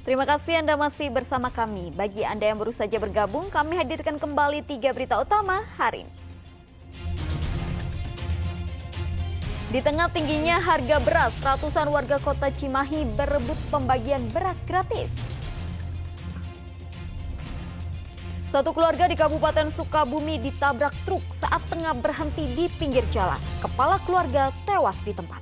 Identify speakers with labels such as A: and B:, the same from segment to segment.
A: Terima kasih Anda masih bersama kami. Bagi Anda yang baru saja bergabung, kami hadirkan kembali 3 berita utama hari ini. Di tengah tingginya harga beras, ratusan warga kota Cimahi berebut pembagian beras gratis. Satu keluarga di Kabupaten Sukabumi ditabrak truk saat tengah berhenti di pinggir jalan. Kepala keluarga tewas di tempat.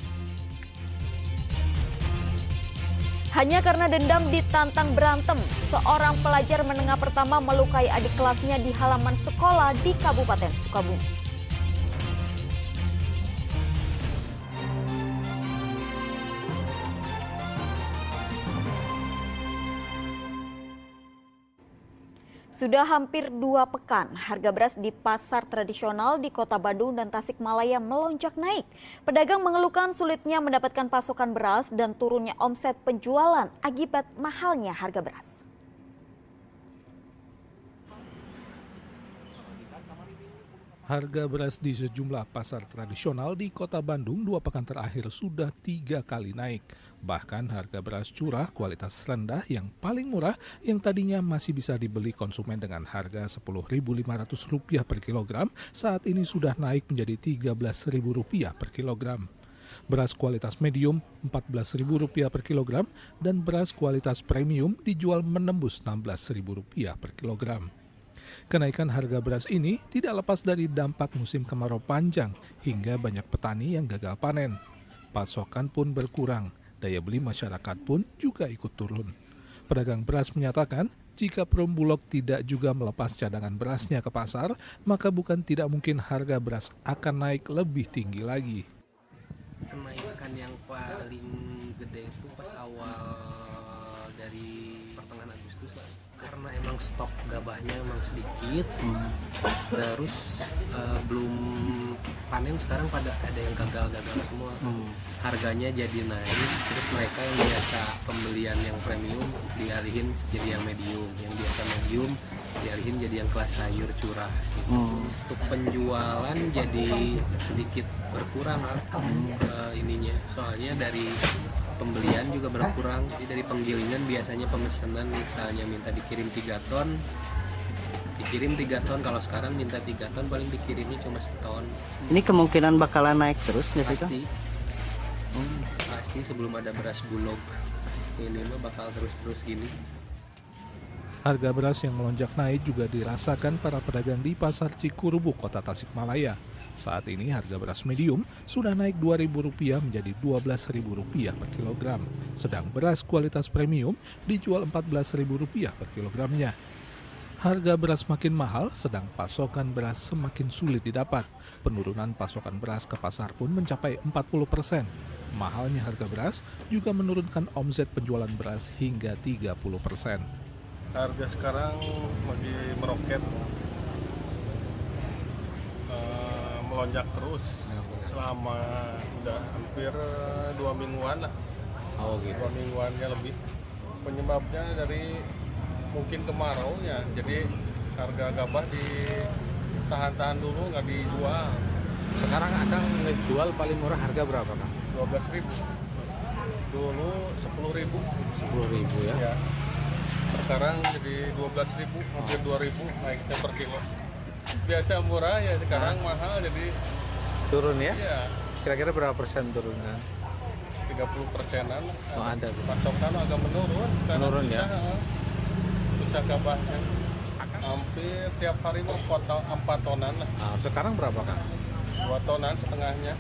A: Hanya karena dendam ditantang berantem, seorang pelajar menengah pertama melukai adik kelasnya di halaman sekolah di Kabupaten Sukabumi. Sudah hampir 2 pekan, harga beras di pasar tradisional di Kota Bandung dan Tasikmalaya melonjak naik. Pedagang mengeluhkan sulitnya mendapatkan pasokan beras dan turunnya omset penjualan akibat mahalnya harga beras.
B: Harga beras di sejumlah pasar tradisional di Kota Bandung 2 pekan terakhir sudah 3 kali naik. Bahkan harga beras curah kualitas rendah yang paling murah yang tadinya masih bisa dibeli konsumen dengan harga Rp10.500 per kilogram saat ini sudah naik menjadi Rp13.000 per kilogram. Beras kualitas medium Rp14.000 per kilogram dan beras kualitas premium dijual menembus Rp16.000 per kilogram. Kenaikan harga beras ini tidak lepas dari dampak musim kemarau panjang hingga banyak petani yang gagal panen. Pasokan pun berkurang, daya beli masyarakat pun juga ikut turun. Pedagang beras menyatakan jika Perumbulok tidak juga melepas cadangan berasnya ke pasar, maka bukan tidak mungkin harga beras akan naik lebih tinggi lagi.
C: Kenaikan yang paling gede itu pas awal dari pertengahan Agustus, Pak. Karena emang stok gabahnya emang sedikit, terus belum panen, sekarang pada ada yang gagal semua. Harganya jadi naik, terus mereka yang biasa pembelian yang premium dialihin jadi yang medium, yang biasa medium dialihin jadi yang kelas sayur curah gitu. Untuk penjualan jadi sedikit berkurang ininya, soalnya dari pembelian juga berkurang. Jadi dari penggilingan biasanya pemesanan misalnya minta dikirim 3 ton, dikirim 3 ton, kalau sekarang minta 3 ton paling dikirimnya cuma 1 ton.
D: Ini kemungkinan bakalan naik terus nggak sih?
C: Pasti. Pasti sebelum ada beras bulog ini mah bakal terus gini.
B: Harga beras yang melonjak naik juga dirasakan para pedagang di Pasar Cikurubu, Kota Tasikmalaya. Saat ini harga beras medium sudah naik Rp2.000 menjadi Rp12.000 per kilogram. Sedang beras kualitas premium dijual Rp14.000 per kilogramnya. Harga beras makin mahal, sedang pasokan beras semakin sulit didapat. Penurunan pasokan beras ke pasar pun mencapai 40%. Mahalnya harga beras juga menurunkan omset penjualan beras hingga 30%.
E: Harga sekarang lagi meroket, melonjak terus selama udah hampir 2 mingguan lah.
D: Oh gitu.
E: 2 mingguannya lebih. Penyebabnya dari mungkin kemarau ya, jadi harga gabah ditahan-tahan dulu, nggak dijual.
D: Sekarang Akang ngejual paling murah harga berapa, Kang?
E: 12.000. Dulu 10.000.
D: 10.000 ya?
E: Ya. Sekarang jadi 12.000, hampir 2.000 naiknya per kilo. Biasa murah ya, sekarang mahal jadi
D: Turun ya?
E: ya
D: Kira-kira berapa persen turunnya?
E: 30%-an.
D: Oh, ada.
E: Pasokan agak menurun.
D: Menurun ya?
E: Susah gabahnya. Hampir tiap hari mau 4 tonan lah.
D: Nah, sekarang berapa, Kang?
E: 2 tonan setengahnya.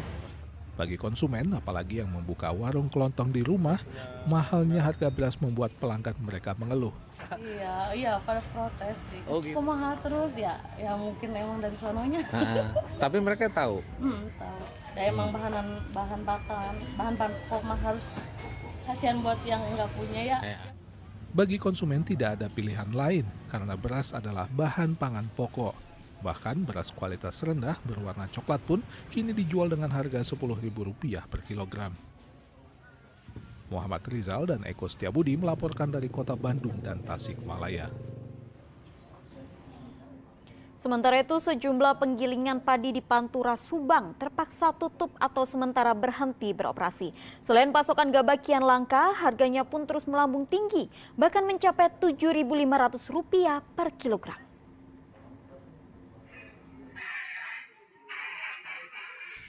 B: Bagi konsumen, apalagi yang membuka warung kelontong di rumah, mahalnya harga beras membuat pelanggan mereka mengeluh.
F: Iya, pada protes sih.
D: Oh, gitu.
F: Kok mahal terus ya? Ya mungkin emang dari sononya.
D: Tapi mereka tahu.
F: Tahu. Ya emang bahan pokok mah harus kasihan buat yang nggak punya ya.
B: Bagi konsumen tidak ada pilihan lain karena beras adalah bahan pangan pokok. Bahkan beras kualitas rendah berwarna coklat pun kini dijual dengan harga Rp10.000 per kilogram. Muhammad Rizal dan Eko Setiabudi melaporkan dari Kota Bandung dan Tasikmalaya.
A: Sementara itu, sejumlah penggilingan padi di Pantura, Subang terpaksa tutup atau sementara berhenti beroperasi. Selain pasokan gabah kian langka, harganya pun terus melambung tinggi, bahkan mencapai Rp7.500 per kilogram.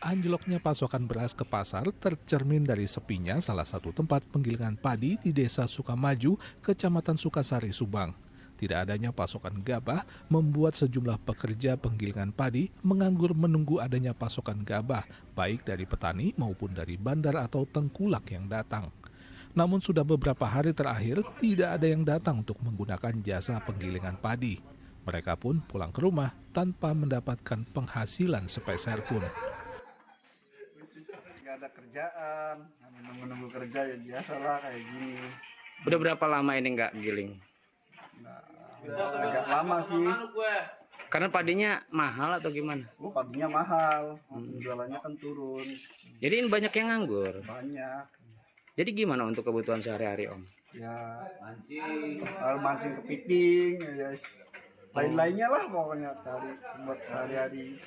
B: Anjloknya pasokan beras ke pasar tercermin dari sepinya salah satu tempat penggilingan padi di Desa Sukamaju, Kecamatan Sukasari, Subang. Tidak adanya pasokan gabah membuat sejumlah pekerja penggilingan padi menganggur menunggu adanya pasokan gabah, baik dari petani maupun dari bandar atau tengkulak yang datang. Namun sudah beberapa hari terakhir tidak ada yang datang untuk menggunakan jasa penggilingan padi. Mereka pun pulang ke rumah tanpa mendapatkan penghasilan sepeser pun.
G: Gak ada kerjaan, menunggu kerja ya biasalah kayak gini.
H: Udah berapa lama ini nggak giling?
G: Agak lama sih.
H: Karena padinya mahal atau gimana?
G: Padinya mahal, jualannya kan turun.
H: Jadi ini banyak yang nganggur.
G: Banyak.
H: Jadi gimana untuk kebutuhan sehari-hari, Om?
G: Ya, mancing kepiting, ya lain-lainnya lah pokoknya cari buat sehari-hari.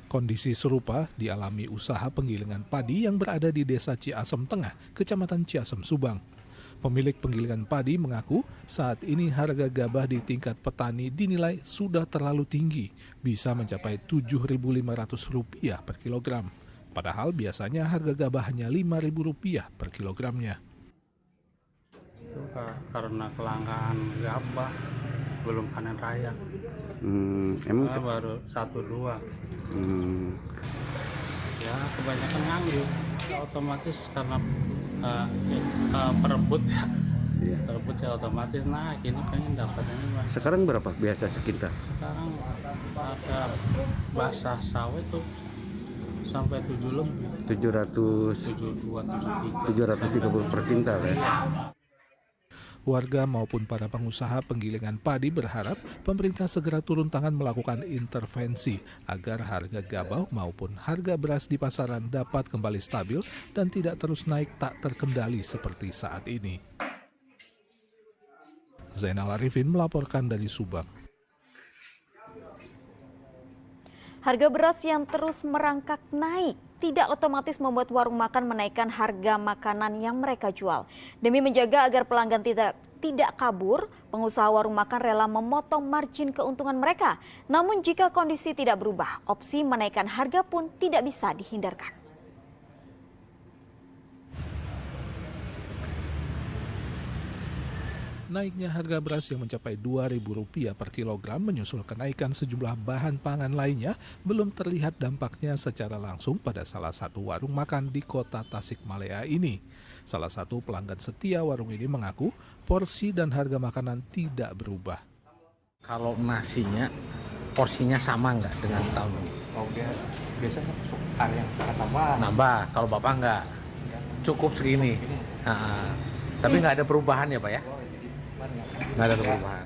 B: Kondisi serupa dialami usaha penggilingan padi yang berada di Desa Ciasem Tengah, Kecamatan Ciasem, Subang. Pemilik penggilingan padi mengaku saat ini harga gabah di tingkat petani dinilai sudah terlalu tinggi, bisa mencapai Rp7.500 per kilogram. Padahal biasanya harga gabah hanya Rp5.000 per kilogramnya.
I: Itu karena kelangkaan gabah, belum panen raya.
H: Emang
I: Baru 1-2. Ya kebanyakan nganggur. Otomatis karena perebut ya.
H: Iya.
I: Perebut ya otomatis naik. Ini pengen dapatnya Mas.
H: Sekarang berapa biasa sekitar?
I: Sekarang ada basah sawit tuh sampai 7 lebih. 72,
H: 730 per kintal ya.
B: Warga maupun para pengusaha penggilingan padi berharap pemerintah segera turun tangan melakukan intervensi agar harga gabah maupun harga beras di pasaran dapat kembali stabil dan tidak terus naik tak terkendali seperti saat ini. Zainal Arifin melaporkan dari Subang.
A: Harga beras yang terus merangkak naik tidak otomatis membuat warung makan menaikkan harga makanan yang mereka jual. Demi menjaga agar pelanggan tidak kabur, pengusaha warung makan rela memotong margin keuntungan mereka. Namun jika kondisi tidak berubah, opsi menaikkan harga pun tidak bisa dihindarkan.
B: Naiknya harga beras yang mencapai Rp2.000 per kilogram menyusul kenaikan sejumlah bahan pangan lainnya belum terlihat dampaknya secara langsung pada salah satu warung makan di kota Tasikmalaya ini. Salah satu pelanggan setia warung ini mengaku porsi dan harga makanan tidak berubah.
D: Kalau nasinya porsinya sama nggak dengan tahun ini?
E: Oh dia biasanya hari yang tambah.
D: Nambah, kalau Bapak nggak cukup segini. Tapi nggak ada perubahan ya Pak ya? Nggak ada perubahan.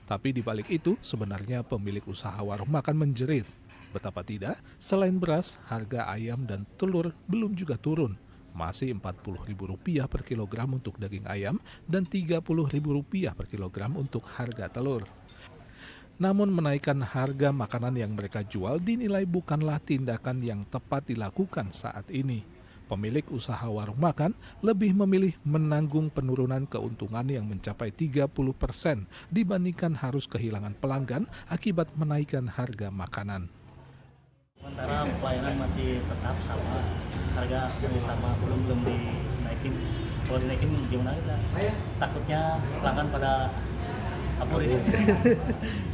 B: Tapi di balik itu sebenarnya pemilik usaha warung makan menjerit. Betapa tidak, selain beras, harga ayam dan telur belum juga turun. Masih Rp40.000 per kilogram untuk daging ayam dan Rp30.000 per kilogram untuk harga telur. Namun menaikkan harga makanan yang mereka jual dinilai bukanlah tindakan yang tepat dilakukan saat ini. Pemilik usaha warung makan lebih memilih menanggung penurunan keuntungan yang mencapai 30% dibandingkan harus kehilangan pelanggan akibat menaikkan harga makanan.
J: Sementara pelayanan masih tetap sama, harga masih sama, belum dinaikin. Kalau dinaikin gimana kita? Takutnya pelanggan pada kabur ya.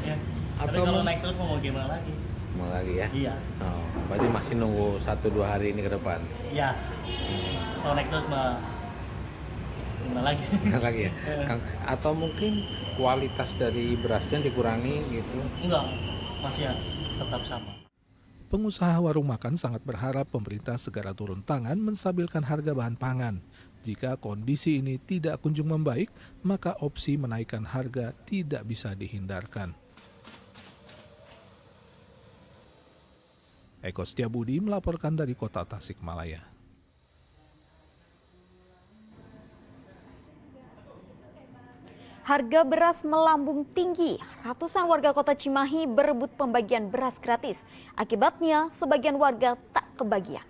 J: Ya. Tapi kalau naik terus mau gimana lagi?
D: Mau lagi ya?
J: Iya.
D: Oh, berarti masih nunggu 1-2 hari ini ke depan.
J: Iya. Kalau naik terus mah gimana lagi?
D: Gimana lagi ya? Kang, atau mungkin kualitas dari berasnya dikurangi gitu?
J: Enggak, masih ya, tetap sama.
B: Pengusaha warung makan sangat berharap pemerintah segera turun tangan menstabilkan harga bahan pangan. Jika kondisi ini tidak kunjung membaik, maka opsi menaikkan harga tidak bisa dihindarkan. Eko Setiabudi melaporkan dari kota Tasikmalaya.
A: Harga beras melambung tinggi. Ratusan warga kota Cimahi berebut pembagian beras gratis. Akibatnya, sebagian warga tak kebagian.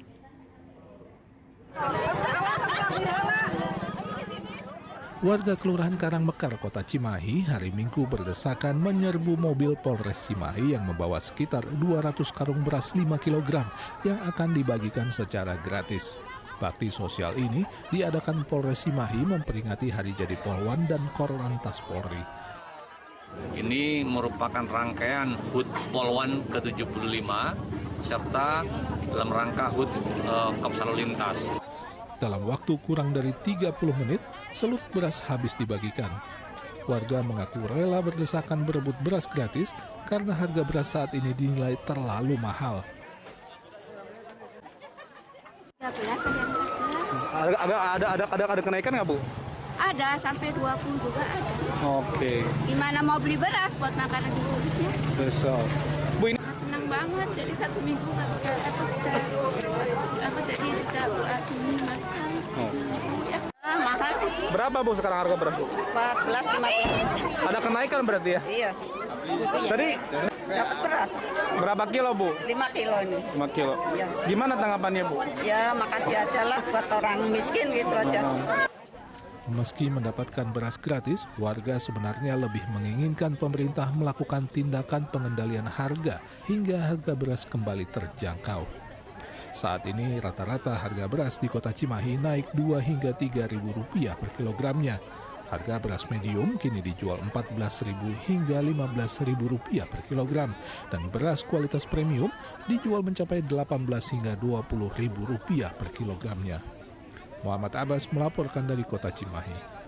B: Warga Kelurahan Karangmekar, Kota Cimahi, hari Minggu berdesakan menyerbu mobil Polres Cimahi yang membawa sekitar 200 karung beras 5 kg yang akan dibagikan secara gratis. Bakti sosial ini diadakan Polres Cimahi memperingati Hari Jadi Polwan dan Korlantas Polri.
K: Ini merupakan rangkaian HUT Polwan ke-75 serta dalam rangka HUT Korps Lalu Lintas.
B: Dalam waktu kurang dari 30 menit, selut beras habis dibagikan. Warga mengaku rela berdesakan berebut beras gratis karena harga beras saat ini dinilai terlalu mahal.
L: Ada kenaikan nggak, Bu?
M: Ada, sampai 20 juga ada.
L: Oke.
M: Gimana mau beli beras buat makan aja sulitnya?
L: Besok. Bu, ini
M: Senang banget, jadi 1 minggu nggak bisa jadi bisa buat ini makan. Mahal.
L: berapa, Bu, sekarang harga beras, Bu?
M: 14,50.
L: Ada kenaikan berarti ya?
M: Iya.
L: Tadi
M: Dapat beras
L: berapa kilo, Bu?
M: 5 kilo ini.
L: 5 kilo.
M: Iya.
L: Gimana tanggapannya, Bu?
M: Ya makasih aja lah buat orang miskin gitu aja.
B: Meski mendapatkan beras gratis, warga sebenarnya lebih menginginkan pemerintah melakukan tindakan pengendalian harga hingga harga beras kembali terjangkau. Saat ini rata-rata harga beras di Kota Cimahi naik 2 hingga 3.000 rupiah per kilogramnya. Harga beras medium kini dijual 14.000 hingga 15.000 rupiah per kilogram dan beras kualitas premium dijual mencapai 18 hingga 20.000 rupiah per kilogramnya. Muhammad Abbas melaporkan dari Kota Cimahi.